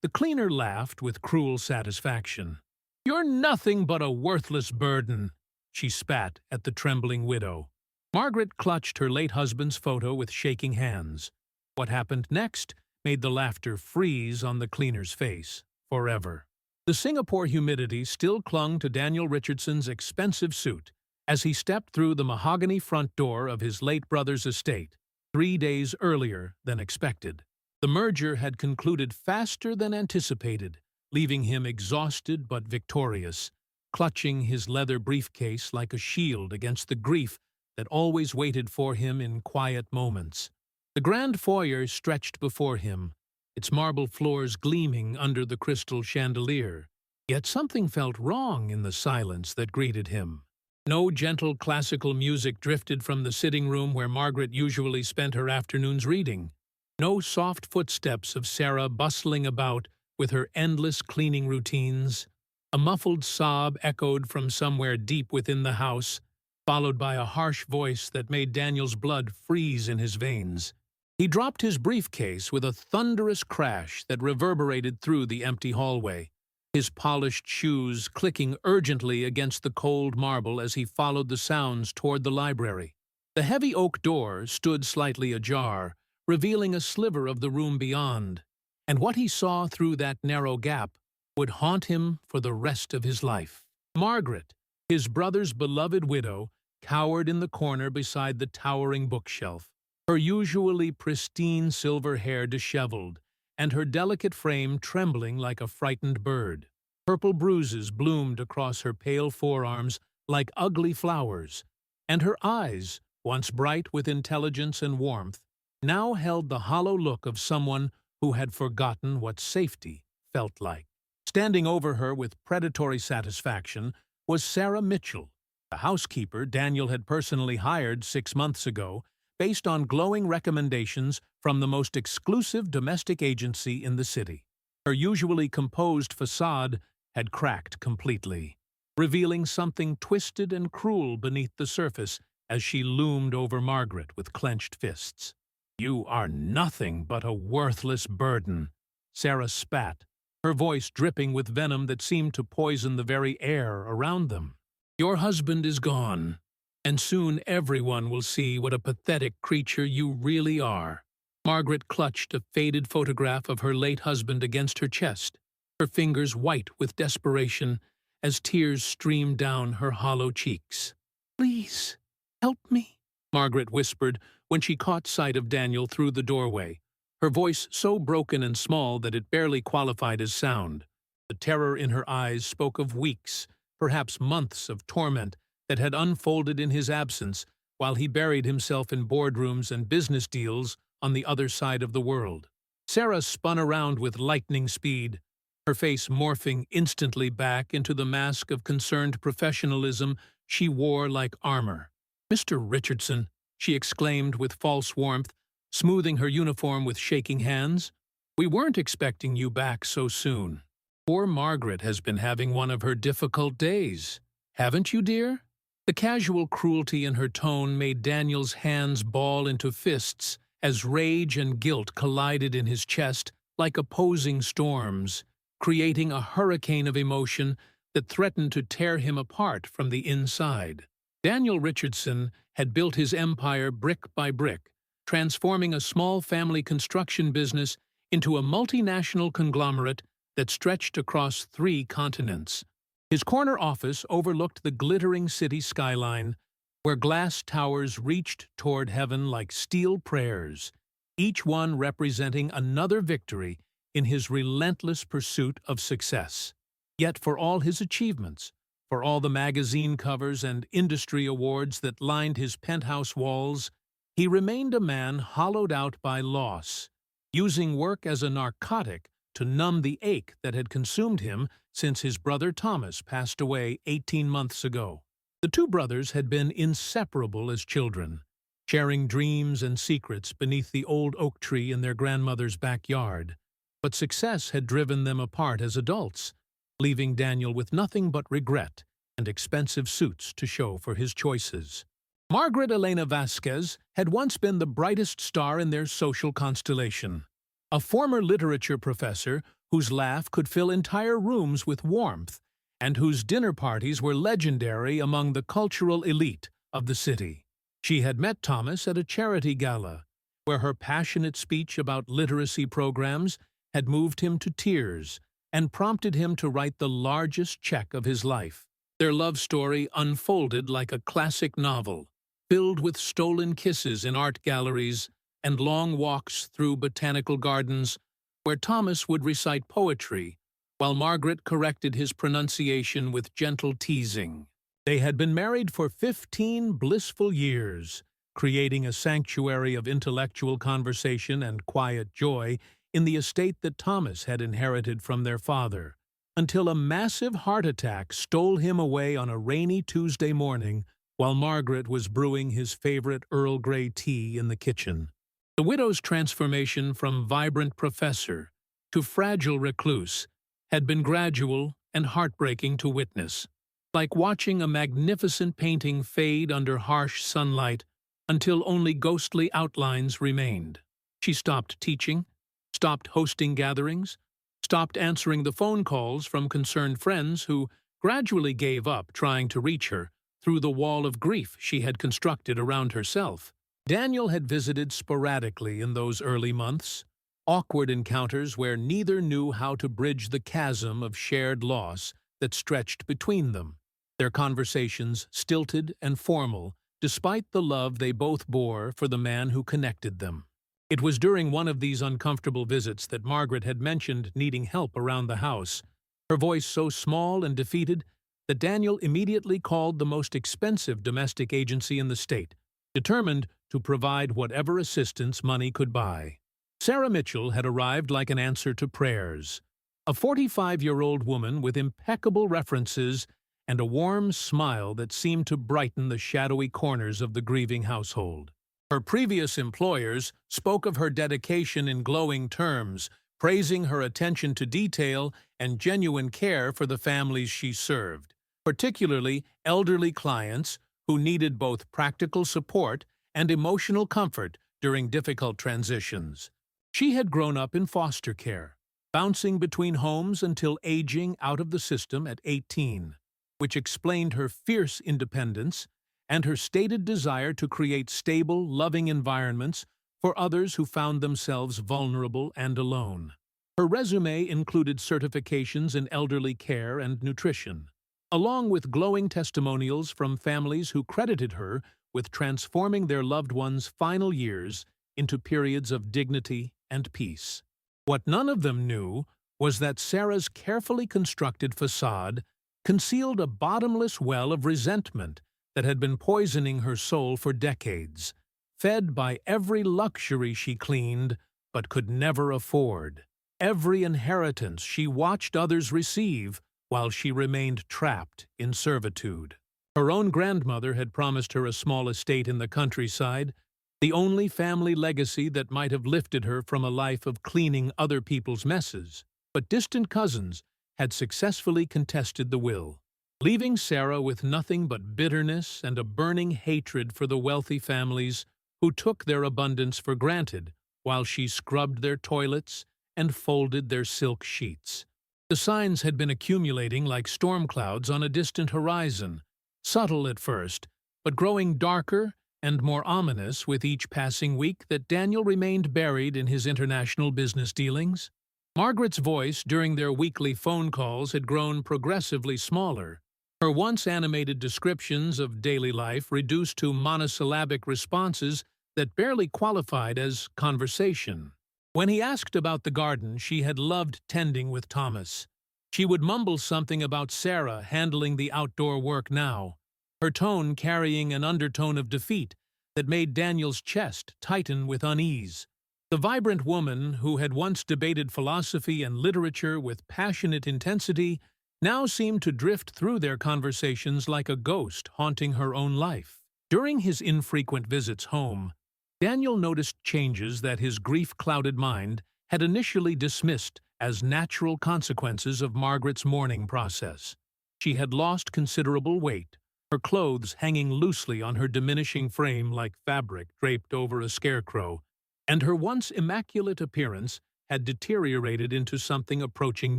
The cleaner laughed with cruel satisfaction. "You're nothing but a worthless burden," she spat at the trembling widow. Margaret clutched her late husband's photo with shaking hands. What happened next made the laughter freeze on the cleaner's face, forever. The Singapore humidity still clung to Daniel Richardson's expensive suit as he stepped through the mahogany front door of his late brother's estate, 3 days earlier than expected. The merger had concluded faster than anticipated, leaving him exhausted but victorious, clutching his leather briefcase like a shield against the grief that always waited for him in quiet moments. The grand foyer stretched before him, its marble floors gleaming under the crystal chandelier. Yet something felt wrong in the silence that greeted him. No gentle classical music drifted from the sitting room where Margaret usually spent her afternoons reading. No soft footsteps of Sarah bustling about with her endless cleaning routines. A muffled sob echoed from somewhere deep within the house, followed by a harsh voice that made Daniel's blood freeze in his veins. He dropped his briefcase with a thunderous crash that reverberated through the empty hallway, his polished shoes clicking urgently against the cold marble as he followed the sounds toward the library. The heavy oak door stood slightly ajar, revealing a sliver of the room beyond, and what he saw through that narrow gap would haunt him for the rest of his life. Margaret, his brother's beloved widow, cowered in the corner beside the towering bookshelf, her usually pristine silver hair disheveled, and her delicate frame trembling like a frightened bird. Purple bruises bloomed across her pale forearms like ugly flowers, and her eyes, once bright with intelligence and warmth, now held the hollow look of someone who had forgotten what safety felt like. Standing over her with predatory satisfaction was Sarah Mitchell, the housekeeper Daniel had personally hired 6 months ago, based on glowing recommendations from the most exclusive domestic agency in the city. Her usually composed facade had cracked completely, revealing something twisted and cruel beneath the surface as she loomed over Margaret with clenched fists. "You are nothing but a worthless burden," Sarah spat, her voice dripping with venom that seemed to poison the very air around them. "Your husband is gone, and soon everyone will see what a pathetic creature you really are." Margaret clutched a faded photograph of her late husband against her chest, her fingers white with desperation as tears streamed down her hollow cheeks. "Please, help me," Margaret whispered when she caught sight of Daniel through the doorway, her voice so broken and small that it barely qualified as sound. The terror in her eyes spoke of weeks, perhaps months of torment that had unfolded in his absence while he buried himself in boardrooms and business deals on the other side of the world. Sarah spun around with lightning speed, her face morphing instantly back into the mask of concerned professionalism she wore like armor. "Mr. Richardson," she exclaimed with false warmth, smoothing her uniform with shaking hands, "we weren't expecting you back so soon. Poor Margaret has been having one of her difficult days. Haven't you, dear?" The casual cruelty in her tone made Daniel's hands ball into fists as rage and guilt collided in his chest like opposing storms, creating a hurricane of emotion that threatened to tear him apart from the inside. Daniel Richardson had built his empire brick by brick, transforming a small family construction business into a multinational conglomerate that stretched across 3 continents. His corner office overlooked the glittering city skyline, where glass towers reached toward heaven like steel prayers, each one representing another victory in his relentless pursuit of success. Yet for all his achievements, for all the magazine covers and industry awards that lined his penthouse walls, he remained a man hollowed out by loss, using work as a narcotic to numb the ache that had consumed him since his brother Thomas passed away 18 months ago. The two brothers had been inseparable as children, sharing dreams and secrets beneath the old oak tree in their grandmother's backyard. But success had driven them apart as adults, leaving Daniel with nothing but regret and expensive suits to show for his choices. Margaret Elena Vasquez had once been the brightest star in their social constellation. A former literature professor whose laugh could fill entire rooms with warmth, and whose dinner parties were legendary among the cultural elite of the city. She had met Thomas at a charity gala, where her passionate speech about literacy programs had moved him to tears and prompted him to write the largest check of his life. Their love story unfolded like a classic novel, filled with stolen kisses in art galleries and long walks through botanical gardens where Thomas would recite poetry while Margaret corrected his pronunciation with gentle teasing. They had been married for 15 blissful years, creating a sanctuary of intellectual conversation and quiet joy in the estate that Thomas had inherited from their father, until a massive heart attack stole him away on a rainy Tuesday morning while Margaret was brewing his favorite Earl Grey tea in the kitchen. The widow's transformation from vibrant professor to fragile recluse had been gradual and heartbreaking to witness, like watching a magnificent painting fade under harsh sunlight until only ghostly outlines remained. She stopped teaching, stopped hosting gatherings, stopped answering the phone calls from concerned friends who gradually gave up trying to reach her through the wall of grief she had constructed around herself. Daniel had visited sporadically in those early months, awkward encounters where neither knew how to bridge the chasm of shared loss that stretched between them, their conversations stilted and formal despite the love they both bore for the man who connected them. It was during one of these uncomfortable visits that Margaret had mentioned needing help around the house, her voice so small and defeated that Daniel immediately called the most expensive domestic agency in the state, determined to provide whatever assistance money could buy. Sarah Mitchell had arrived like an answer to prayers, a 45-year-old woman with impeccable references and a warm smile that seemed to brighten the shadowy corners of the grieving household. Her previous employers spoke of her dedication in glowing terms, praising her attention to detail and genuine care for the families she served, particularly elderly clients who needed both practical support and emotional comfort during difficult transitions. She had grown up in foster care, bouncing between homes until aging out of the system at 18, which explained her fierce independence and her stated desire to create stable, loving environments for others who found themselves vulnerable and alone. Her resume included certifications in elderly care and nutrition, along with glowing testimonials from families who credited her with transforming their loved ones' final years into periods of dignity and peace. What none of them knew was that Sarah's carefully constructed facade concealed a bottomless well of resentment that had been poisoning her soul for decades, fed by every luxury she cleaned but could never afford, every inheritance she watched others receive while she remained trapped in servitude. Her own grandmother had promised her a small estate in the countryside, the only family legacy that might have lifted her from a life of cleaning other people's messes, but distant cousins had successfully contested the will, leaving Sarah with nothing but bitterness and a burning hatred for the wealthy families who took their abundance for granted while she scrubbed their toilets and folded their silk sheets. The signs had been accumulating like storm clouds on a distant horizon, subtle at first, but growing darker and more ominous with each passing week that Daniel remained buried in his international business dealings. Margaret's voice during their weekly phone calls had grown progressively smaller, her once animated descriptions of daily life reduced to monosyllabic responses that barely qualified as conversation. When he asked about the garden she had loved tending with Thomas, she would mumble something about Sarah handling the outdoor work now, her tone carrying an undertone of defeat that made Daniel's chest tighten with unease. The vibrant woman who had once debated philosophy and literature with passionate intensity now seemed to drift through their conversations like a ghost haunting her own life. During his infrequent visits home, Daniel noticed changes that his grief-clouded mind had initially dismissed as natural consequences of Margaret's mourning process. She had lost considerable weight, her clothes hanging loosely on her diminishing frame like fabric draped over a scarecrow, and her once immaculate appearance had deteriorated into something approaching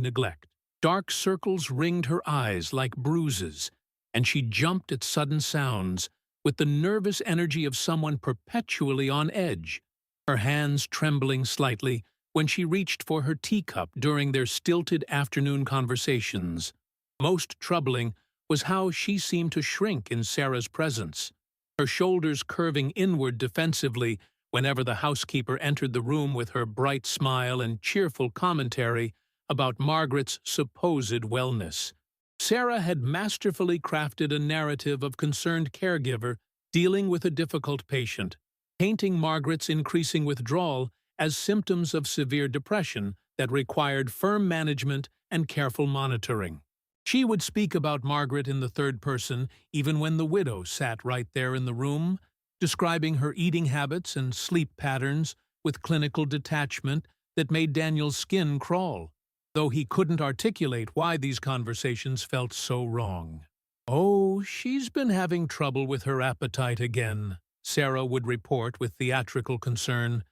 neglect. Dark circles ringed her eyes like bruises, and she jumped at sudden sounds with the nervous energy of someone perpetually on edge, her hands trembling slightly when she reached for her teacup during their stilted afternoon conversations. Most troubling was how she seemed to shrink in Sarah's presence, her shoulders curving inward defensively whenever the housekeeper entered the room with her bright smile and cheerful commentary about Margaret's supposed wellness. Sarah had masterfully crafted a narrative of concerned caregiver dealing with a difficult patient, painting Margaret's increasing withdrawal as symptoms of severe depression that required firm management and careful monitoring. She would speak about Margaret in the third person even when the widow sat right there in the room, describing her eating habits and sleep patterns with clinical detachment that made Daniel's skin crawl, though he couldn't articulate why these conversations felt so wrong. "Oh, she's been having trouble with her appetite again," Sarah would report with theatrical concern,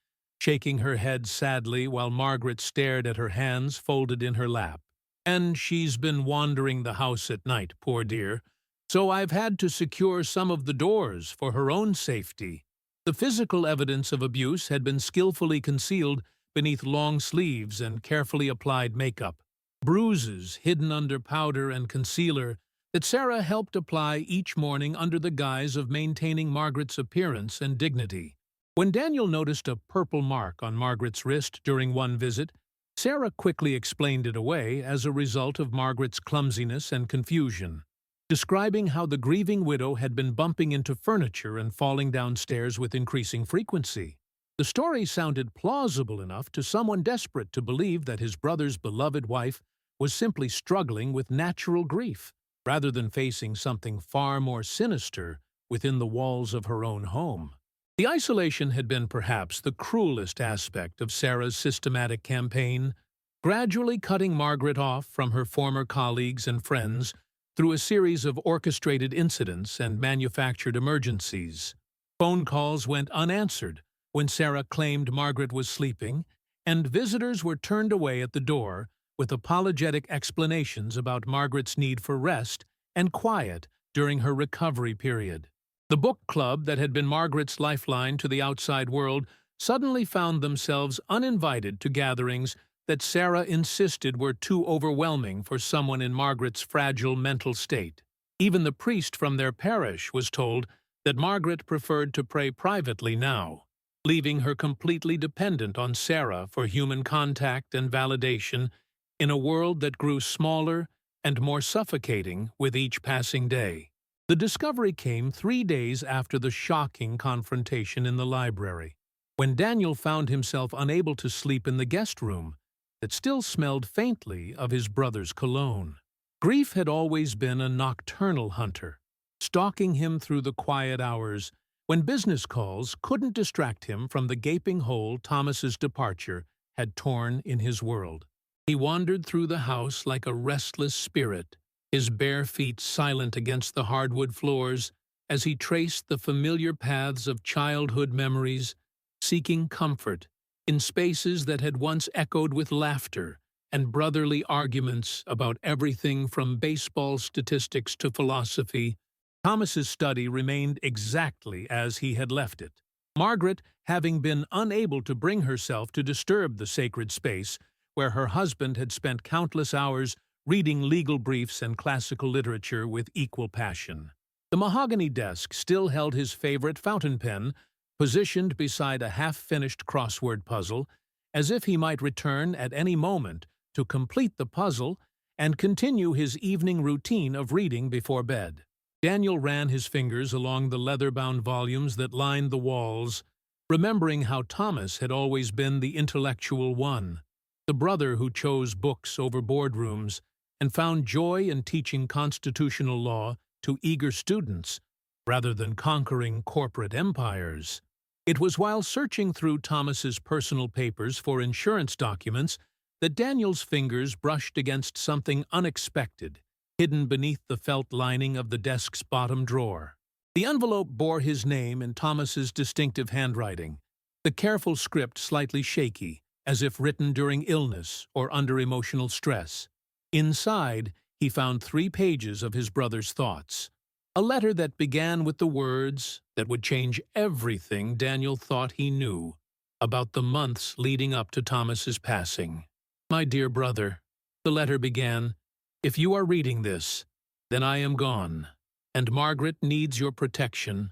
shaking her head sadly while Margaret stared at her hands folded in her lap. "And she's been wandering the house at night, poor dear, so I've had to secure some of the doors for her own safety." The physical evidence of abuse had been skillfully concealed beneath long sleeves and carefully applied makeup, bruises hidden under powder and concealer that Sarah helped apply each morning under the guise of maintaining Margaret's appearance and dignity. When Daniel noticed a purple mark on Margaret's wrist during one visit, Sarah quickly explained it away as a result of Margaret's clumsiness and confusion, describing how the grieving widow had been bumping into furniture and falling downstairs with increasing frequency. The story sounded plausible enough to someone desperate to believe that his brother's beloved wife was simply struggling with natural grief, rather than facing something far more sinister within the walls of her own home. The isolation had been perhaps the cruelest aspect of Sarah's systematic campaign, gradually cutting Margaret off from her former colleagues and friends through a series of orchestrated incidents and manufactured emergencies. Phone calls went unanswered when Sarah claimed Margaret was sleeping, and visitors were turned away at the door with apologetic explanations about Margaret's need for rest and quiet during her recovery period. The book club that had been Margaret's lifeline to the outside world suddenly found themselves uninvited to gatherings that Sarah insisted were too overwhelming for someone in Margaret's fragile mental state. Even the priest from their parish was told that Margaret preferred to pray privately now, leaving her completely dependent on Sarah for human contact and validation in a world that grew smaller and more suffocating with each passing day. The discovery came 3 days after the shocking confrontation in the library, when Daniel found himself unable to sleep in the guest room that still smelled faintly of his brother's cologne. Grief had always been a nocturnal hunter, stalking him through the quiet hours when business calls couldn't distract him from the gaping hole Thomas's departure had torn in his world. He wandered through the house like a restless spirit, his bare feet silent against the hardwood floors as he traced the familiar paths of childhood memories, seeking comfort in spaces that had once echoed with laughter and brotherly arguments about everything from baseball statistics to philosophy. Thomas's study remained exactly as he had left it. Margaret, having been unable to bring herself to disturb the sacred space where her husband had spent countless hours reading legal briefs and classical literature with equal passion. The mahogany desk still held his favorite fountain pen, positioned beside a half-finished crossword puzzle, as if he might return at any moment to complete the puzzle and continue his evening routine of reading before bed. Daniel ran his fingers along the leather-bound volumes that lined the walls, remembering how Thomas had always been the intellectual one, the brother who chose books over boardrooms and found joy in teaching constitutional law to eager students rather than conquering corporate empires. It was while searching through Thomas's personal papers for insurance documents that Daniel's fingers brushed against something unexpected, hidden beneath the felt lining of the desk's bottom drawer. The envelope bore his name in Thomas's distinctive handwriting, the careful script slightly shaky as if written during illness or under emotional stress. Inside, he found 3 pages of his brother's thoughts. A letter that began with the words that would change everything Daniel thought he knew about the months leading up to Thomas's passing. "My dear brother," the letter began, "if you are reading this, then I am gone, and Margaret needs your protection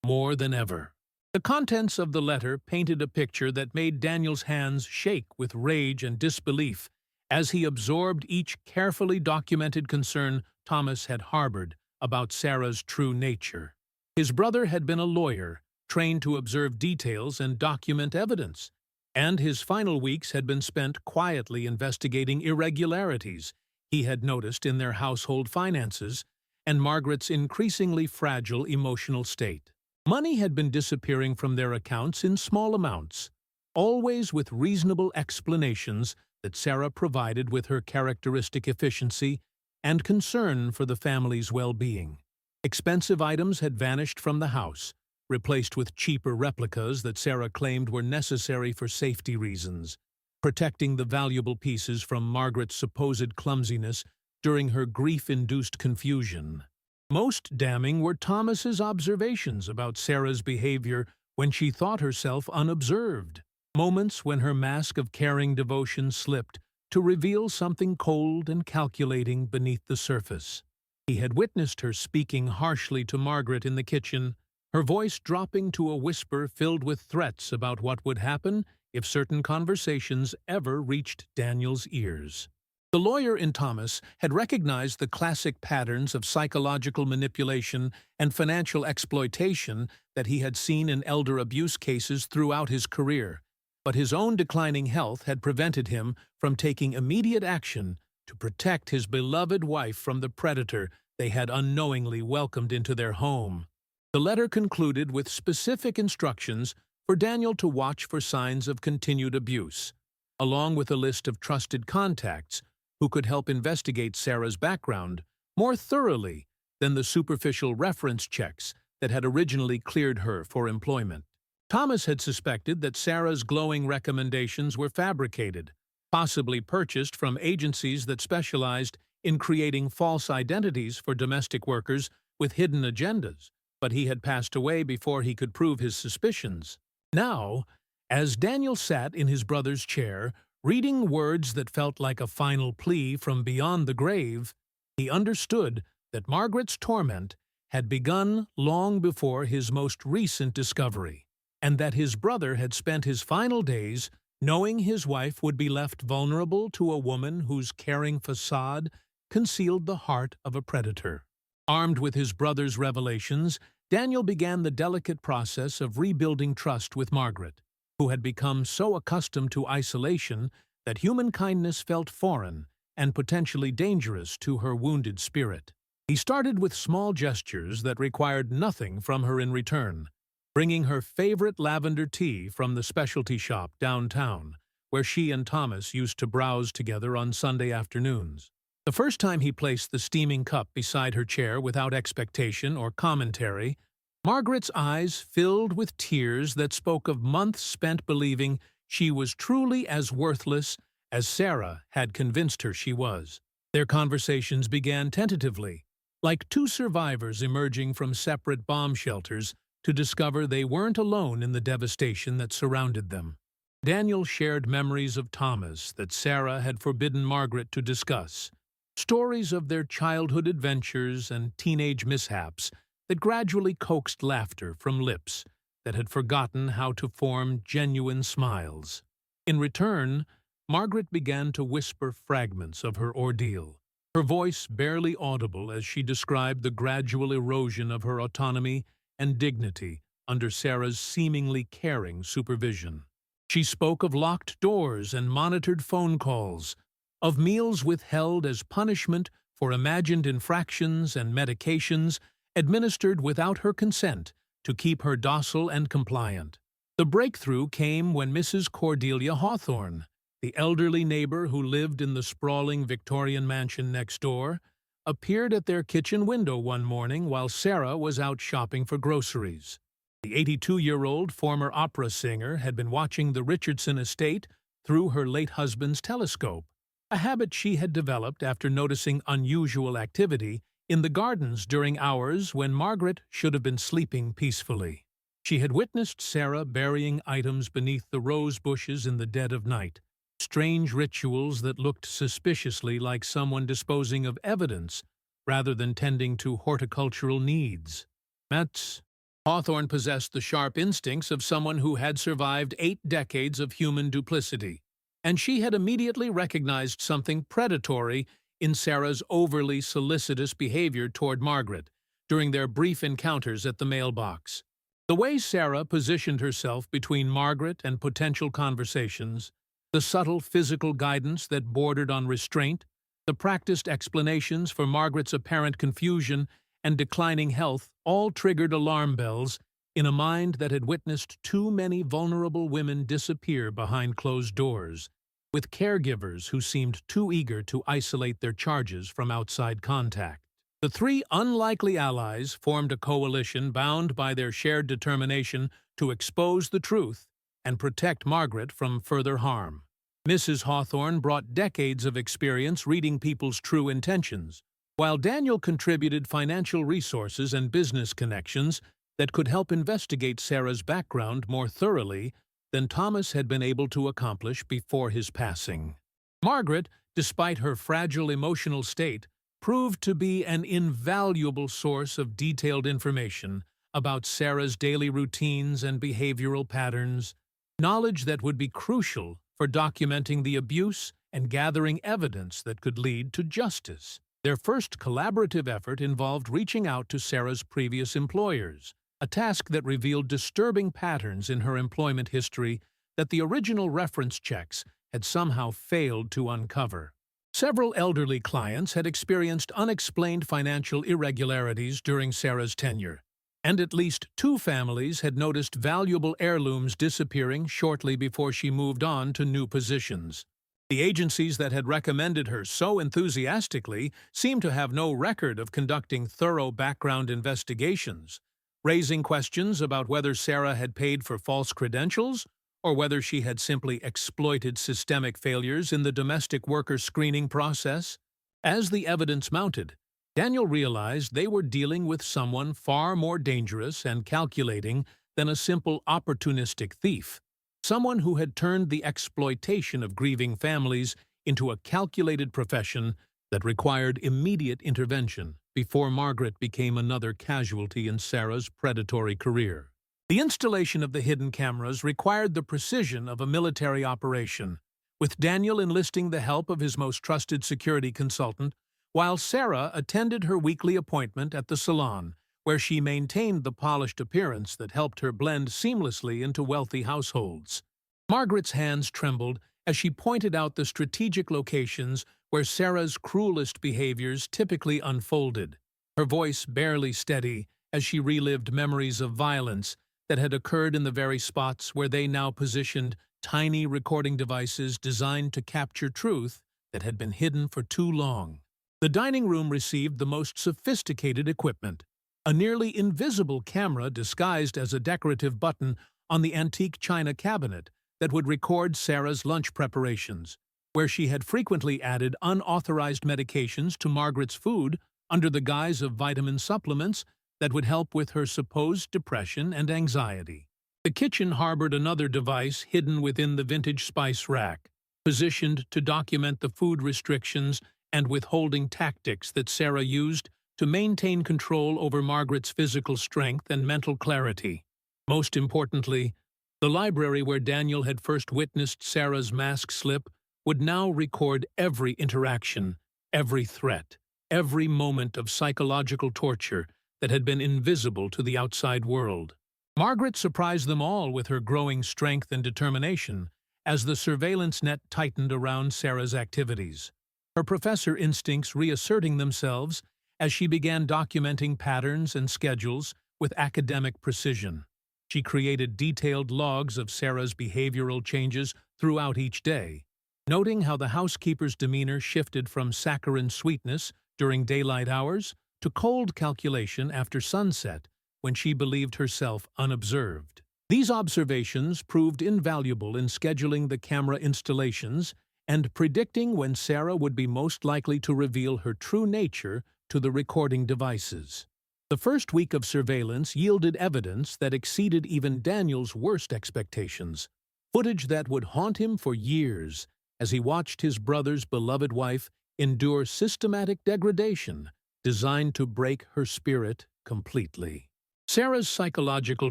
more than ever." The contents of the letter painted a picture that made Daniel's hands shake with rage and disbelief as he absorbed each carefully documented concern Thomas had harbored about Sarah's true nature. His brother had been a lawyer, trained to observe details and document evidence, and his final weeks had been spent quietly investigating irregularities he had noticed in their household finances and Margaret's increasingly fragile emotional state. Money had been disappearing from their accounts in small amounts, always with reasonable explanations that Sarah provided with her characteristic efficiency and concern for the family's well-being. Expensive items had vanished from the house, replaced with cheaper replicas that Sarah claimed were necessary for safety reasons, protecting the valuable pieces from Margaret's supposed clumsiness during her grief-induced confusion. Most damning were Thomas's observations about Sarah's behavior when she thought herself unobserved, moments when her mask of caring devotion slipped to reveal something cold and calculating beneath the surface. He had witnessed her speaking harshly to Margaret in the kitchen, her voice dropping to a whisper filled with threats about what would happen if certain conversations ever reached Daniel's ears. The lawyer in Thomas had recognized the classic patterns of psychological manipulation and financial exploitation that he had seen in elder abuse cases throughout his career, but his own declining health had prevented him from taking immediate action to protect his beloved wife from the predator they had unknowingly welcomed into their home. The letter concluded with specific instructions for Daniel to watch for signs of continued abuse, along with a list of trusted contacts who could help investigate Sarah's background more thoroughly than the superficial reference checks that had originally cleared her for employment. Thomas had suspected that Sarah's glowing recommendations were fabricated, possibly purchased from agencies that specialized in creating false identities for domestic workers with hidden agendas, but he had passed away before he could prove his suspicions. Now, as Daniel sat in his brother's chair, reading words that felt like a final plea from beyond the grave, he understood that Margaret's torment had begun long before his most recent discovery, and that his brother had spent his final days knowing his wife would be left vulnerable to a woman whose caring facade concealed the heart of a predator. Armed with his brother's revelations, Daniel began the delicate process of rebuilding trust with Margaret, who had become so accustomed to isolation that human kindness felt foreign and potentially dangerous to her wounded spirit. He started with small gestures that required nothing from her in return, bringing her favorite lavender tea from the specialty shop downtown, where she and Thomas used to browse together on Sunday afternoons. The first time he placed the steaming cup beside her chair without expectation or commentary, Margaret's eyes filled with tears that spoke of months spent believing she was truly as worthless as Sarah had convinced her she was. Their conversations began tentatively, like two survivors emerging from separate bomb shelters to discover they weren't alone in the devastation that surrounded them. Daniel shared memories of Thomas that Sarah had forbidden Margaret to discuss, stories of their childhood adventures and teenage mishaps that gradually coaxed laughter from lips that had forgotten how to form genuine smiles. In return, Margaret began to whisper fragments of her ordeal, her voice barely audible as she described the gradual erosion of her autonomy and dignity under Sarah's seemingly caring supervision. She spoke of locked doors and monitored phone calls, of meals withheld as punishment for imagined infractions and medications administered without her consent to keep her docile and compliant. The breakthrough came when Mrs. Cordelia Hawthorne, the elderly neighbor who lived in the sprawling Victorian mansion next door, appeared at their kitchen window one morning while Sarah was out shopping for groceries. The 82-year-old former opera singer had been watching the Richardson estate through her late husband's telescope, a habit she had developed after noticing unusual activity in the gardens during hours when Margaret should have been sleeping peacefully. She had witnessed Sarah burying items beneath the rose bushes in the dead of night, strange rituals that looked suspiciously like someone disposing of evidence rather than tending to horticultural needs. Metz. Hawthorne possessed the sharp instincts of someone who had survived 8 decades of human duplicity, and she had immediately recognized something predatory in Sarah's overly solicitous behavior toward Margaret during their brief encounters at the mailbox. The way Sarah positioned herself between Margaret and potential conversations, the subtle physical guidance that bordered on restraint, the practiced explanations for Margaret's apparent confusion and declining health all triggered alarm bells in a mind that had witnessed too many vulnerable women disappear behind closed doors, with caregivers who seemed too eager to isolate their charges from outside contact. The 3 unlikely allies formed a coalition bound by their shared determination to expose the truth and protect Margaret from further harm. Mrs. Hawthorne brought decades of experience reading people's true intentions, while Daniel contributed financial resources and business connections that could help investigate Sarah's background more thoroughly than Thomas had been able to accomplish before his passing. Margaret, despite her fragile emotional state, proved to be an invaluable source of detailed information about Sarah's daily routines and behavioral patterns, knowledge that would be crucial for documenting the abuse and gathering evidence that could lead to justice. Their first collaborative effort involved reaching out to Sarah's previous employers, a task that revealed disturbing patterns in her employment history that the original reference checks had somehow failed to uncover. Several elderly clients had experienced unexplained financial irregularities during Sarah's tenure, and at least 2 families had noticed valuable heirlooms disappearing shortly before she moved on to new positions. The agencies that had recommended her so enthusiastically seemed to have no record of conducting thorough background investigations, raising questions about whether Sarah had paid for false credentials or whether she had simply exploited systemic failures in the domestic worker screening process. As the evidence mounted, Daniel realized they were dealing with someone far more dangerous and calculating than a simple opportunistic thief. Someone who had turned the exploitation of grieving families into a calculated profession that required immediate intervention before Margaret became another casualty in Sarah's predatory career. The installation of the hidden cameras required the precision of a military operation, with Daniel enlisting the help of his most trusted security consultant, while Sarah attended her weekly appointment at the salon, where she maintained the polished appearance that helped her blend seamlessly into wealthy households. Margaret's hands trembled as she pointed out the strategic locations where Sarah's cruelest behaviors typically unfolded, her voice barely steady as she relived memories of violence that had occurred in the very spots where they now positioned tiny recording devices designed to capture truth that had been hidden for too long. The dining room received the most sophisticated equipment, a nearly invisible camera disguised as a decorative button on the antique china cabinet that would record Sarah's lunch preparations, where she had frequently added unauthorized medications to Margaret's food under the guise of vitamin supplements that would help with her supposed depression and anxiety. The kitchen harbored another device hidden within the vintage spice rack, positioned to document the food restrictions and withholding tactics that Sarah used to maintain control over Margaret's physical strength and mental clarity. Most importantly, the library where Daniel had first witnessed Sarah's mask slip would now record every interaction, every threat, every moment of psychological torture that had been invisible to the outside world. Margaret surprised them all with her growing strength and determination as the surveillance net tightened around Sarah's activities, her professor instincts reasserting themselves as she began documenting patterns and schedules with academic precision. She created detailed logs of Sarah's behavioral changes throughout each day, noting how the housekeeper's demeanor shifted from saccharine sweetness during daylight hours to cold calculation after sunset when she believed herself unobserved. These observations proved invaluable in scheduling the camera installations and predicting when Sarah would be most likely to reveal her true nature to the recording devices. The first week of surveillance yielded evidence that exceeded even Daniel's worst expectations, footage that would haunt him for years as he watched his brother's beloved wife endure systematic degradation designed to break her spirit completely. Sarah's psychological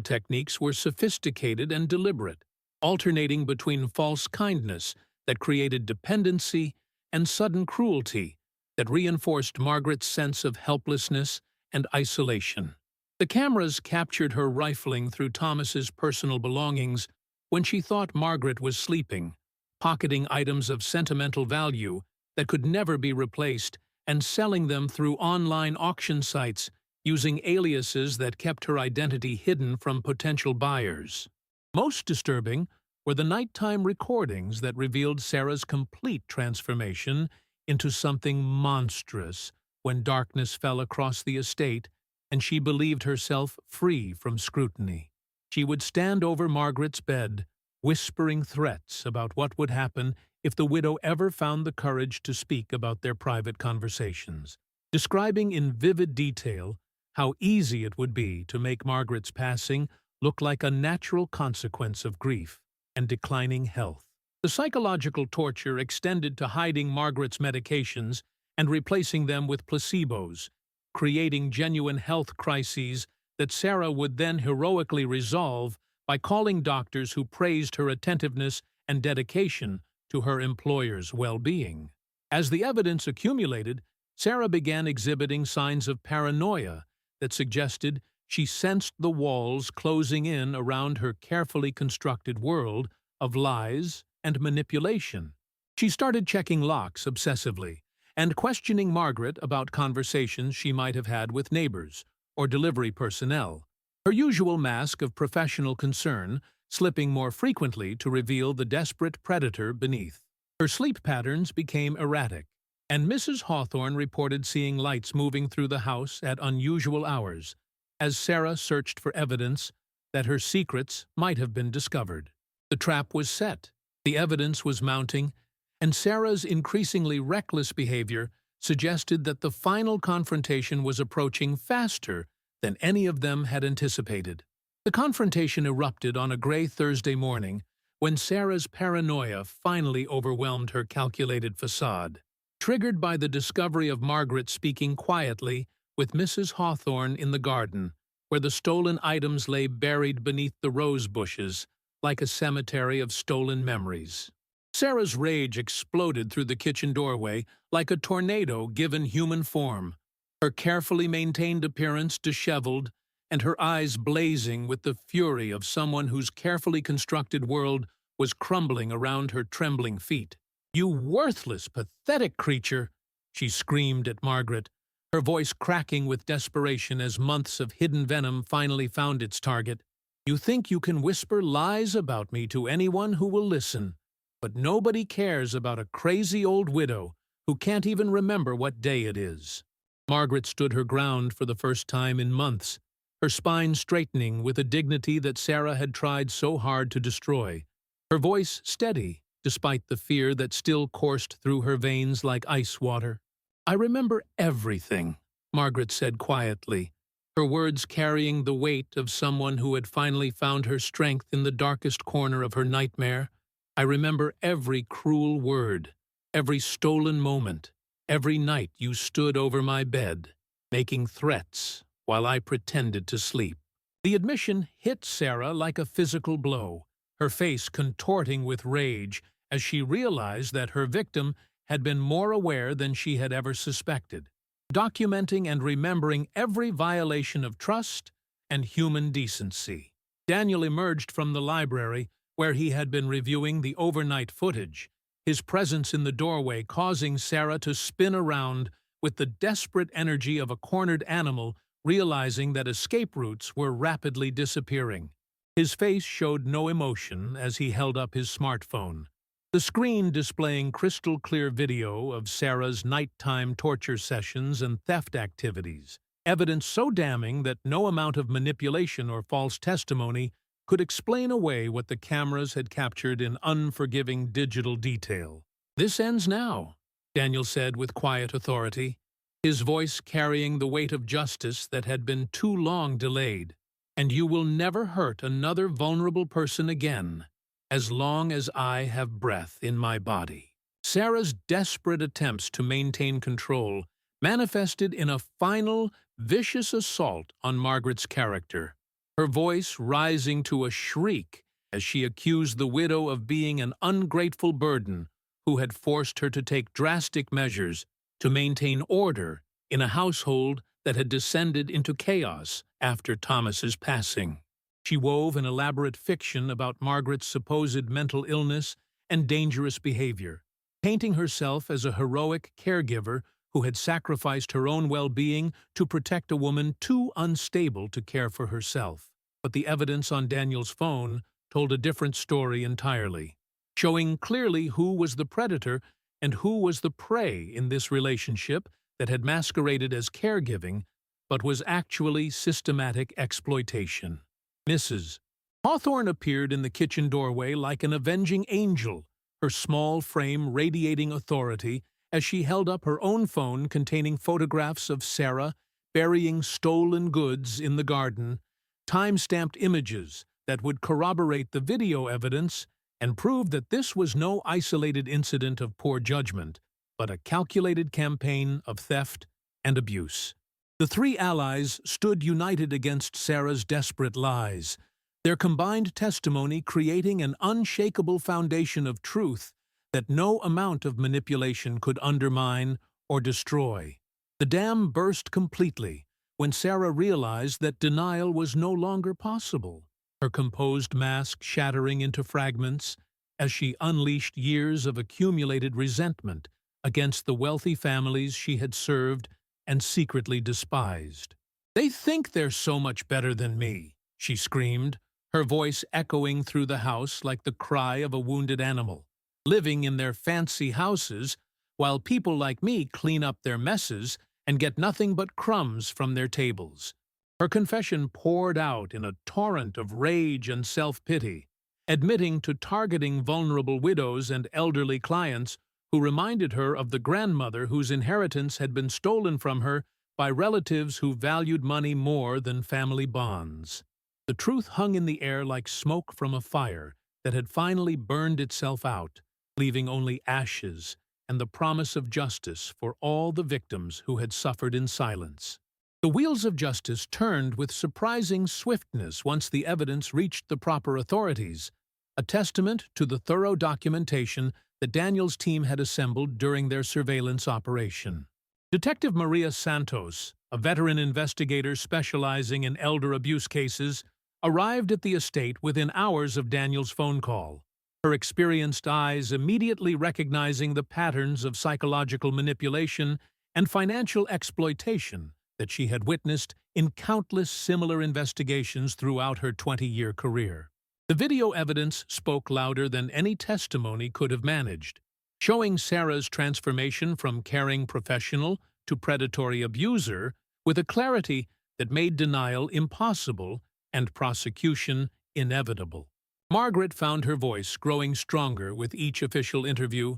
techniques were sophisticated and deliberate, alternating between false kindness that created dependency and sudden cruelty that reinforced Margaret's sense of helplessness and isolation. The cameras captured her rifling through Thomas's personal belongings when she thought Margaret was sleeping, pocketing items of sentimental value that could never be replaced and selling them through online auction sites using aliases that kept her identity hidden from potential buyers. Most disturbing were the nighttime recordings that revealed Sarah's complete transformation into something monstrous when darkness fell across the estate and she believed herself free from scrutiny. She would stand over Margaret's bed, whispering threats about what would happen if the widow ever found the courage to speak about their private conversations, describing in vivid detail how easy it would be to make Margaret's passing look like a natural consequence of grief and declining health. The psychological torture extended to hiding Margaret's medications and replacing them with placebos, creating genuine health crises that Sarah would then heroically resolve by calling doctors who praised her attentiveness and dedication to her employer's well-being. As the evidence accumulated, Sarah began exhibiting signs of paranoia that suggested she sensed the walls closing in around her carefully constructed world of lies and manipulation. She started checking locks obsessively and questioning Margaret about conversations she might have had with neighbors or delivery personnel, her usual mask of professional concern slipping more frequently to reveal the desperate predator beneath. Her sleep patterns became erratic, and Mrs. Hawthorne reported seeing lights moving through the house at unusual hours, as Sarah searched for evidence that her secrets might have been discovered. The trap was set, the evidence was mounting, and Sarah's increasingly reckless behavior suggested that the final confrontation was approaching faster than any of them had anticipated. The confrontation erupted on a gray Thursday morning when Sarah's paranoia finally overwhelmed her calculated facade. Triggered by the discovery of Margaret speaking quietly with Mrs. Hawthorne in the garden, where the stolen items lay buried beneath the rose bushes like a cemetery of stolen memories. Sarah's rage exploded through the kitchen doorway like a tornado given human form, her carefully maintained appearance disheveled and her eyes blazing with the fury of someone whose carefully constructed world was crumbling around her trembling feet. "You worthless, pathetic creature!" she screamed at Margaret, her voice cracking with desperation as months of hidden venom finally found its target. "You think you can whisper lies about me to anyone who will listen, but nobody cares about a crazy old widow who can't even remember what day it is." Margaret stood her ground for the first time in months, her spine straightening with a dignity that Sarah had tried so hard to destroy, her voice steady despite the fear that still coursed through her veins like ice water. "I remember everything," Margaret said quietly, her words carrying the weight of someone who had finally found her strength in the darkest corner of her nightmare. "I remember every cruel word, every stolen moment, every night you stood over my bed, making threats while I pretended to sleep." The admission hit Sarah like a physical blow, her face contorting with rage as she realized that her victim had been more aware than she had ever suspected, documenting and remembering every violation of trust and human decency. Daniel emerged from the library, where he had been reviewing the overnight footage, his presence in the doorway causing Sarah to spin around with the desperate energy of a cornered animal realizing that escape routes were rapidly disappearing. His face showed no emotion as he held up his smartphone, the screen displaying crystal-clear video of Sarah's nighttime torture sessions and theft activities, evidence so damning that no amount of manipulation or false testimony could explain away what the cameras had captured in unforgiving digital detail. "This ends now," Daniel said with quiet authority, his voice carrying the weight of justice that had been too long delayed. "And you will never hurt another vulnerable person again, as long as I have breath in my body." Sarah's desperate attempts to maintain control manifested in a final, vicious assault on Margaret's character, her voice rising to a shriek as she accused the widow of being an ungrateful burden who had forced her to take drastic measures to maintain order in a household that had descended into chaos after Thomas's passing. She wove an elaborate fiction about Margaret's supposed mental illness and dangerous behavior, painting herself as a heroic caregiver who had sacrificed her own well-being to protect a woman too unstable to care for herself. But the evidence on Daniel's phone told a different story entirely, showing clearly who was the predator and who was the prey in this relationship that had masqueraded as caregiving but was actually systematic exploitation. Mrs. Hawthorne appeared in the kitchen doorway like an avenging angel, her small frame radiating authority as she held up her own phone containing photographs of Sarah burying stolen goods in the garden, time-stamped images that would corroborate the video evidence and prove that this was no isolated incident of poor judgment, but a calculated campaign of theft and abuse. The three allies stood united against Sarah's desperate lies, their combined testimony creating an unshakable foundation of truth that no amount of manipulation could undermine or destroy. The dam burst completely when Sarah realized that denial was no longer possible, her composed mask shattering into fragments as she unleashed years of accumulated resentment against the wealthy families she had served and secretly despised. "They think they're so much better than me," she screamed, her voice echoing through the house like the cry of a wounded animal, "living in their fancy houses while people like me clean up their messes and get nothing but crumbs from their tables." Her confession poured out in a torrent of rage and self-pity, admitting to targeting vulnerable widows and elderly clients who reminded her of the grandmother whose inheritance had been stolen from her by relatives who valued money more than family bonds. The truth hung in the air like smoke from a fire that had finally burned itself out, leaving only ashes and the promise of justice for all the victims who had suffered in silence. The wheels of justice turned with surprising swiftness once the evidence reached the proper authorities, a testament to the thorough documentation that Daniel's team had assembled during their surveillance operation. Detective Maria Santos, a veteran investigator specializing in elder abuse cases, arrived at the estate within hours of Daniel's phone call, her experienced eyes immediately recognizing the patterns of psychological manipulation and financial exploitation that she had witnessed in countless similar investigations throughout her 20-year career. The video evidence spoke louder than any testimony could have managed, showing Sarah's transformation from caring professional to predatory abuser with a clarity that made denial impossible and prosecution inevitable. Margaret found her voice growing stronger with each official interview,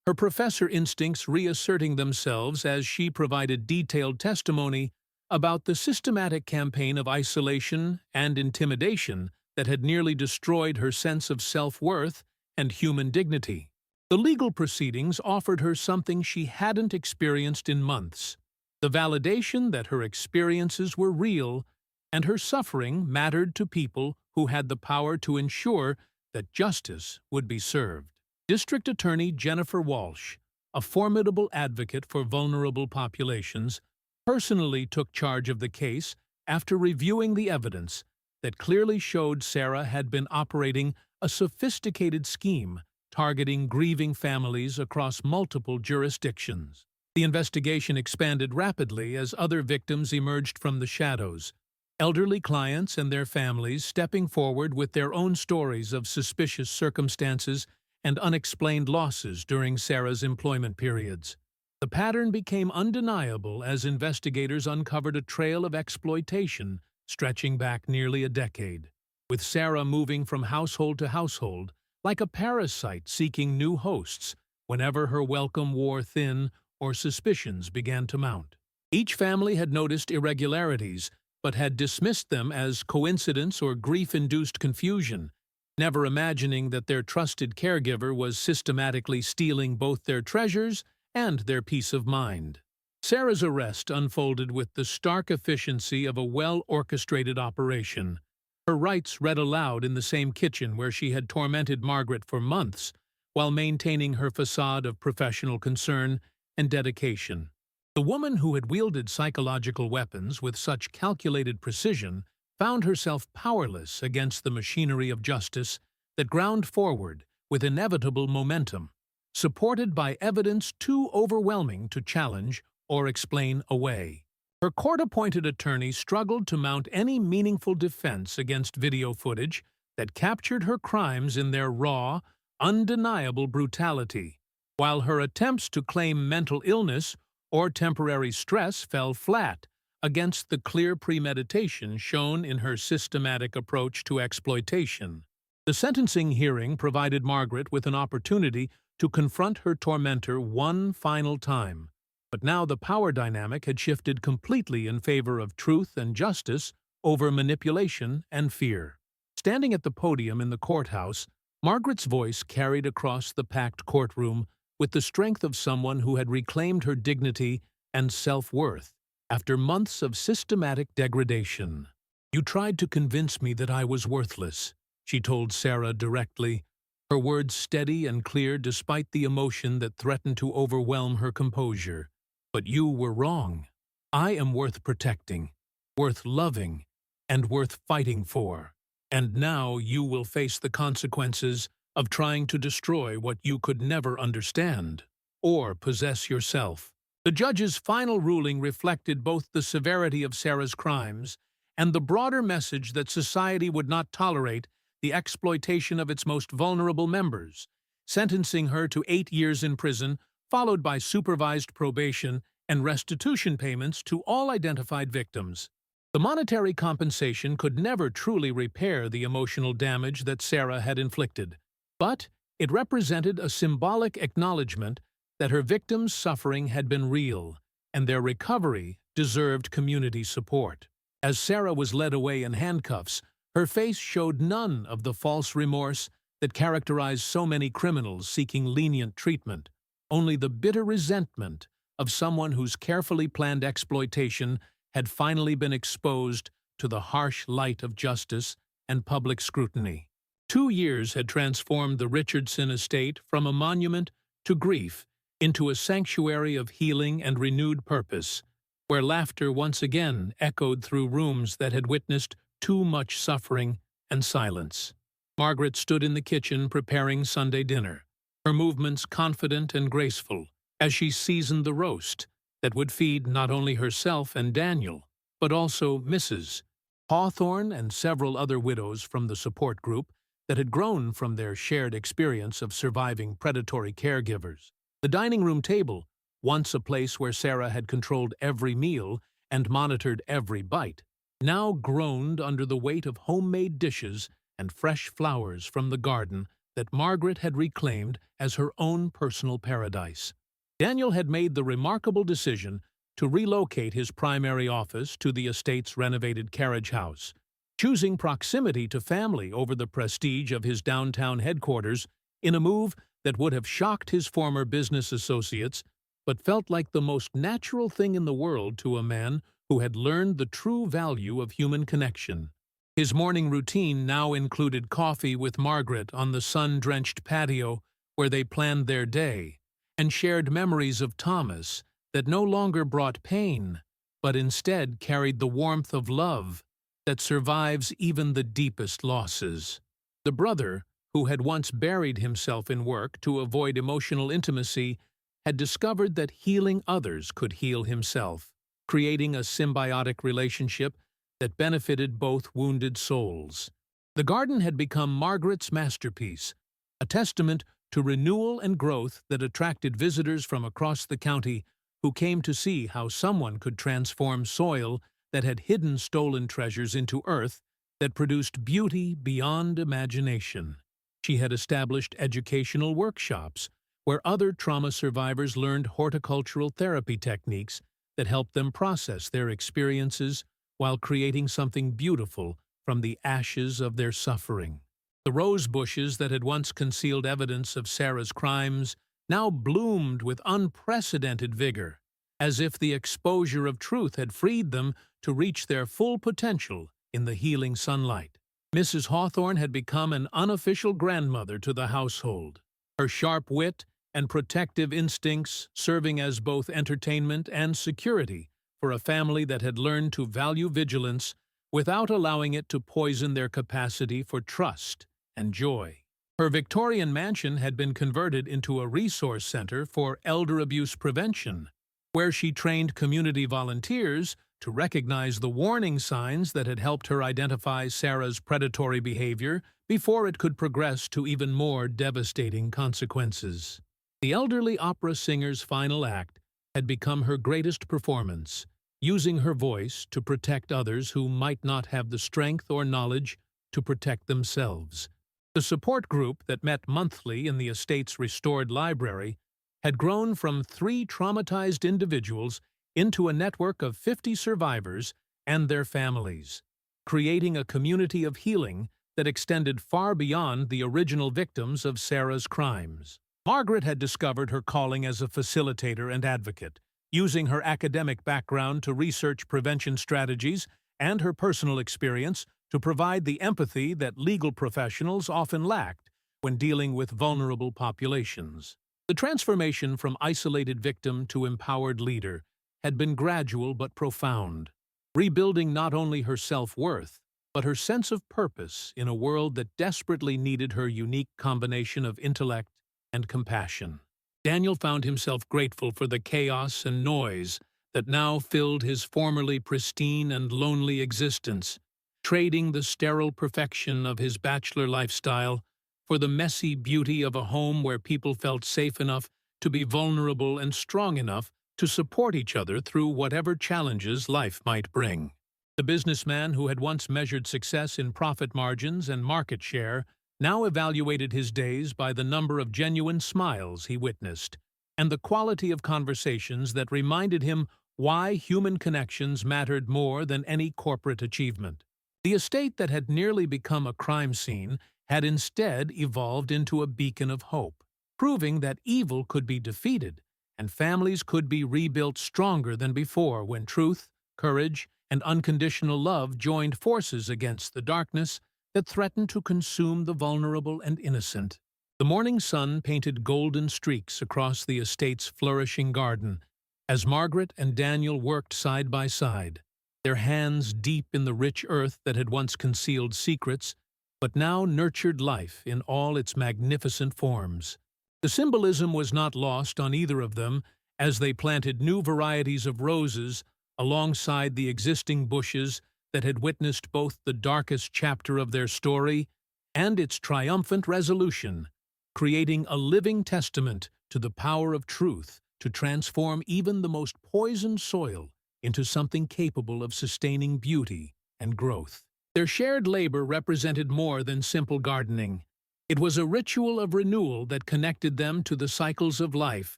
her professor instincts reasserting themselves as she provided detailed testimony about the systematic campaign of isolation and intimidation that had nearly destroyed her sense of self-worth and human dignity. The legal proceedings offered her something she hadn't experienced in months, the validation that her experiences were real and her suffering mattered to people who had the power to ensure that justice would be served. District Attorney Jennifer Walsh, a formidable advocate for vulnerable populations, personally took charge of the case after reviewing the evidence that clearly showed Sarah had been operating a sophisticated scheme targeting grieving families across multiple jurisdictions. The investigation expanded rapidly as other victims emerged from the shadows, elderly clients and their families stepping forward with their own stories of suspicious circumstances and unexplained losses during Sarah's employment periods. The pattern became undeniable as investigators uncovered a trail of exploitation stretching back nearly a decade. with Sarah moving from household to household, like a parasite seeking new hosts whenever her welcome wore thin or suspicions began to mount. Each family had noticed irregularities, but had dismissed them as coincidence or grief-induced confusion, never imagining that their trusted caregiver was systematically stealing both their treasures and their peace of mind. Sarah's arrest unfolded with the stark efficiency of a well-orchestrated operation. Her rights read aloud in the same kitchen where she had tormented Margaret for months, while maintaining her facade of professional concern and dedication. The woman who had wielded psychological weapons with such calculated precision found herself powerless against the machinery of justice that ground forward with inevitable momentum, supported by evidence too overwhelming to challenge or explain away. Her court-appointed attorney struggled to mount any meaningful defense against video footage that captured her crimes in their raw, undeniable brutality, while her attempts to claim mental illness or temporary stress fell flat against the clear premeditation shown in her systematic approach to exploitation. The sentencing hearing provided Margaret with an opportunity to confront her tormentor one final time, but now the power dynamic had shifted completely in favor of truth and justice over manipulation and fear. Standing at the podium in the courthouse, Margaret's voice carried across the packed courtroom with the strength of someone who had reclaimed her dignity and self-worth after months of systematic degradation. "You tried to convince me that I was worthless," she told Sarah directly, her words steady and clear despite the emotion that threatened to overwhelm her composure. "But you were wrong. I am worth protecting, worth loving, and worth fighting for. And now you will face the consequences of trying to destroy what you could never understand or possess yourself." The judge's final ruling reflected both the severity of Sarah's crimes and the broader message that society would not tolerate the exploitation of its most vulnerable members, sentencing her to 8 years in prison, followed by supervised probation and restitution payments to all identified victims. The monetary compensation could never truly repair the emotional damage that Sarah had inflicted, but it represented a symbolic acknowledgement that her victims' suffering had been real, and their recovery deserved community support. As Sarah was led away in handcuffs, her face showed none of the false remorse that characterized so many criminals seeking lenient treatment, only the bitter resentment of someone whose carefully planned exploitation had finally been exposed to the harsh light of justice and public scrutiny. 2 years had transformed the Richardson estate from a monument to grief into a sanctuary of healing and renewed purpose, where laughter once again echoed through rooms that had witnessed too much suffering and silence. Margaret stood in the kitchen preparing Sunday dinner, her movements confident and graceful, as she seasoned the roast that would feed not only herself and Daniel, but also Mrs. Hawthorne and several other widows from the support group that had grown from their shared experience of surviving predatory caregivers. The dining room table, once a place where Sarah had controlled every meal and monitored every bite, now groaned under the weight of homemade dishes and fresh flowers from the garden that Margaret had reclaimed as her own personal paradise. Daniel had made the remarkable decision to relocate his primary office to the estate's renovated carriage house, choosing proximity to family over the prestige of his downtown headquarters in a move that would have shocked his former business associates but felt like the most natural thing in the world to a man who had learned the true value of human connection. His morning routine now included coffee with Margaret on the sun-drenched patio where they planned their day, and shared memories of Thomas that no longer brought pain, but instead carried the warmth of love that survives even the deepest losses. The brother, who had once buried himself in work to avoid emotional intimacy, had discovered that healing others could heal himself, creating a symbiotic relationship that benefited both wounded souls. The garden had become Margaret's masterpiece, a testament to renewal and growth that attracted visitors from across the county who came to see how someone could transform soil that had hidden stolen treasures into earth that produced beauty beyond imagination. She had established educational workshops where other trauma survivors learned horticultural therapy techniques that helped them process their experiences while creating something beautiful from the ashes of their suffering. The rose bushes that had once concealed evidence of Sarah's crimes now bloomed with unprecedented vigor, as if the exposure of truth had freed them to reach their full potential in the healing sunlight. Mrs. Hawthorne had become an unofficial grandmother to the household, her sharp wit and protective instincts serving as both entertainment and security for a family that had learned to value vigilance without allowing it to poison their capacity for trust and joy. Her Victorian mansion had been converted into a resource center for elder abuse prevention, where she trained community volunteers to recognize the warning signs that had helped her identify Sarah's predatory behavior before it could progress to even more devastating consequences. The elderly opera singer's final act had become her greatest performance, using her voice to protect others who might not have the strength or knowledge to protect themselves. The support group that met monthly in the estate's restored library had grown from 3 traumatized individuals into a network of 50 survivors and their families, creating a community of healing that extended far beyond the original victims of Sarah's crimes. Margaret had discovered her calling as a facilitator and advocate, using her academic background to research prevention strategies and her personal experience to provide the empathy that legal professionals often lacked when dealing with vulnerable populations. The transformation from isolated victim to empowered leader had been gradual but profound, rebuilding not only her self-worth, but her sense of purpose in a world that desperately needed her unique combination of intellect and compassion. Daniel found himself grateful for the chaos and noise that now filled his formerly pristine and lonely existence, trading the sterile perfection of his bachelor lifestyle for the messy beauty of a home where people felt safe enough to be vulnerable and strong enough to support each other through whatever challenges life might bring. The businessman who had once measured success in profit margins and market share now evaluated his days by the number of genuine smiles he witnessed and the quality of conversations that reminded him why human connections mattered more than any corporate achievement. The estate that had nearly become a crime scene had instead evolved into a beacon of hope, proving that evil could be defeated and families could be rebuilt stronger than before when truth, courage, and unconditional love joined forces against the darkness that threatened to consume the vulnerable and innocent. The morning sun painted golden streaks across the estate's flourishing garden as Margaret and Daniel worked side by side, their hands deep in the rich earth that had once concealed secrets, but now nurtured life in all its magnificent forms. The symbolism was not lost on either of them as they planted new varieties of roses alongside the existing bushes that had witnessed both the darkest chapter of their story and its triumphant resolution, creating a living testament to the power of truth to transform even the most poisoned soil into something capable of sustaining beauty and growth. Their shared labor represented more than simple gardening. It was a ritual of renewal that connected them to the cycles of life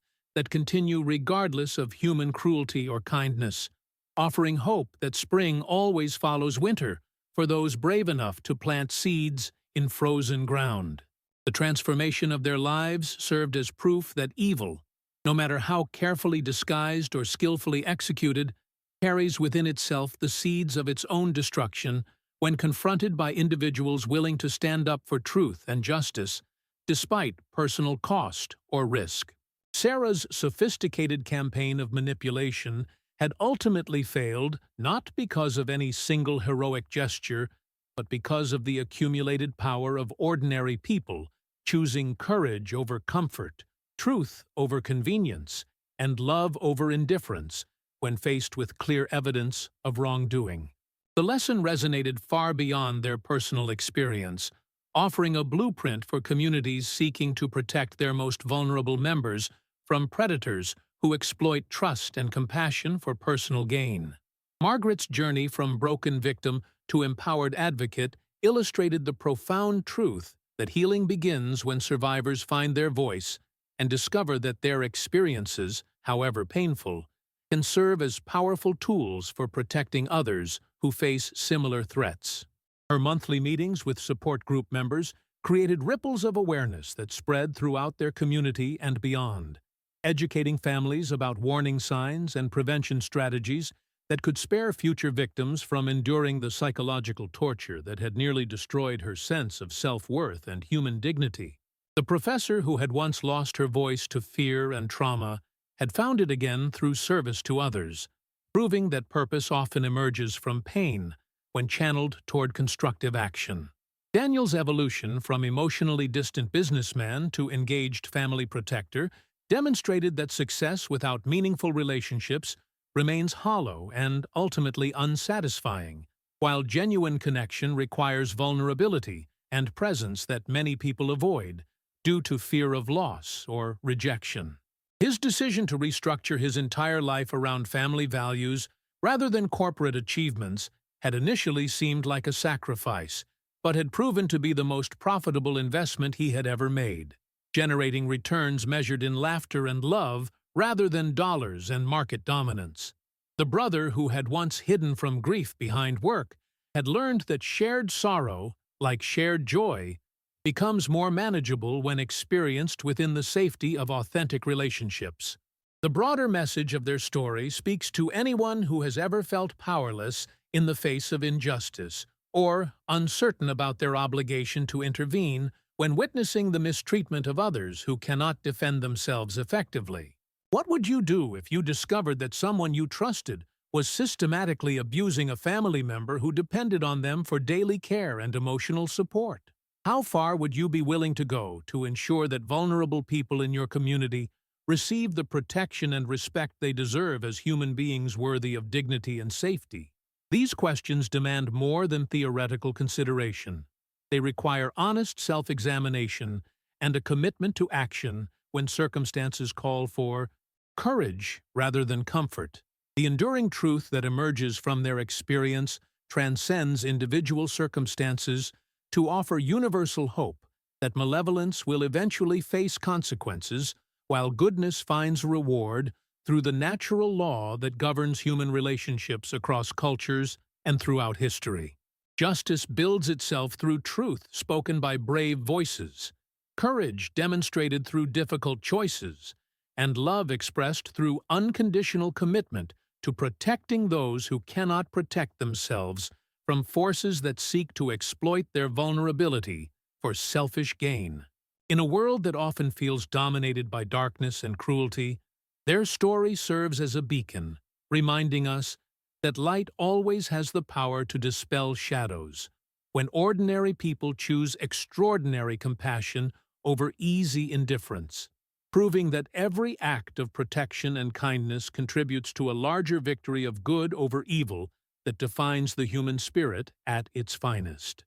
that continue regardless of human cruelty or kindness, offering hope that spring always follows winter for those brave enough to plant seeds in frozen ground. The transformation of their lives served as proof that evil, no matter how carefully disguised or skillfully executed, carries within itself the seeds of its own destruction when confronted by individuals willing to stand up for truth and justice, despite personal cost or risk. Sarah's sophisticated campaign of manipulation had ultimately failed not because of any single heroic gesture, but because of the accumulated power of ordinary people choosing courage over comfort, truth over convenience, and love over indifference when faced with clear evidence of wrongdoing. The lesson resonated far beyond their personal experience, offering a blueprint for communities seeking to protect their most vulnerable members from predators who exploit trust and compassion for personal gain. Margaret's journey from broken victim to empowered advocate illustrated the profound truth that healing begins when survivors find their voice and discover that their experiences, however painful, can serve as powerful tools for protecting others who face similar threats. Her monthly meetings with support group members created ripples of awareness that spread throughout their community and beyond, educating families about warning signs and prevention strategies that could spare future victims from enduring the psychological torture that had nearly destroyed her sense of self-worth and human dignity. The professor who had once lost her voice to fear and trauma had found it again through service to others, proving that purpose often emerges from pain when channeled toward constructive action. Daniel's evolution from emotionally distant businessman to engaged family protector demonstrated that success without meaningful relationships remains hollow and ultimately unsatisfying, while genuine connection requires vulnerability and presence that many people avoid due to fear of loss or rejection. His decision to restructure his entire life around family values rather than corporate achievements had initially seemed like a sacrifice, but had proven to be the most profitable investment he had ever made, generating returns measured in laughter and love rather than dollars and market dominance. The brother who had once hidden from grief behind work had learned that shared sorrow, like shared joy, becomes more manageable when experienced within the safety of authentic relationships. The broader message of their story speaks to anyone who has ever felt powerless in the face of injustice, or uncertain about their obligation to intervene when witnessing the mistreatment of others who cannot defend themselves effectively. What would you do if you discovered that someone you trusted was systematically abusing a family member who depended on them for daily care and emotional support? How far would you be willing to go to ensure that vulnerable people in your community receive the protection and respect they deserve as human beings worthy of dignity and safety? These questions demand more than theoretical consideration. They require honest self-examination and a commitment to action when circumstances call for courage rather than comfort. The enduring truth that emerges from their experience transcends individual circumstances to offer universal hope that malevolence will eventually face consequences while goodness finds reward through the natural law that governs human relationships across cultures and throughout history. Justice builds itself through truth spoken by brave voices, courage demonstrated through difficult choices, and love expressed through unconditional commitment to protecting those who cannot protect themselves from forces that seek to exploit their vulnerability for selfish gain. In a world that often feels dominated by darkness and cruelty, their story serves as a beacon, reminding us that light always has the power to dispel shadows when ordinary people choose extraordinary compassion over easy indifference, proving that every act of protection and kindness contributes to a larger victory of good over evil that defines the human spirit at its finest.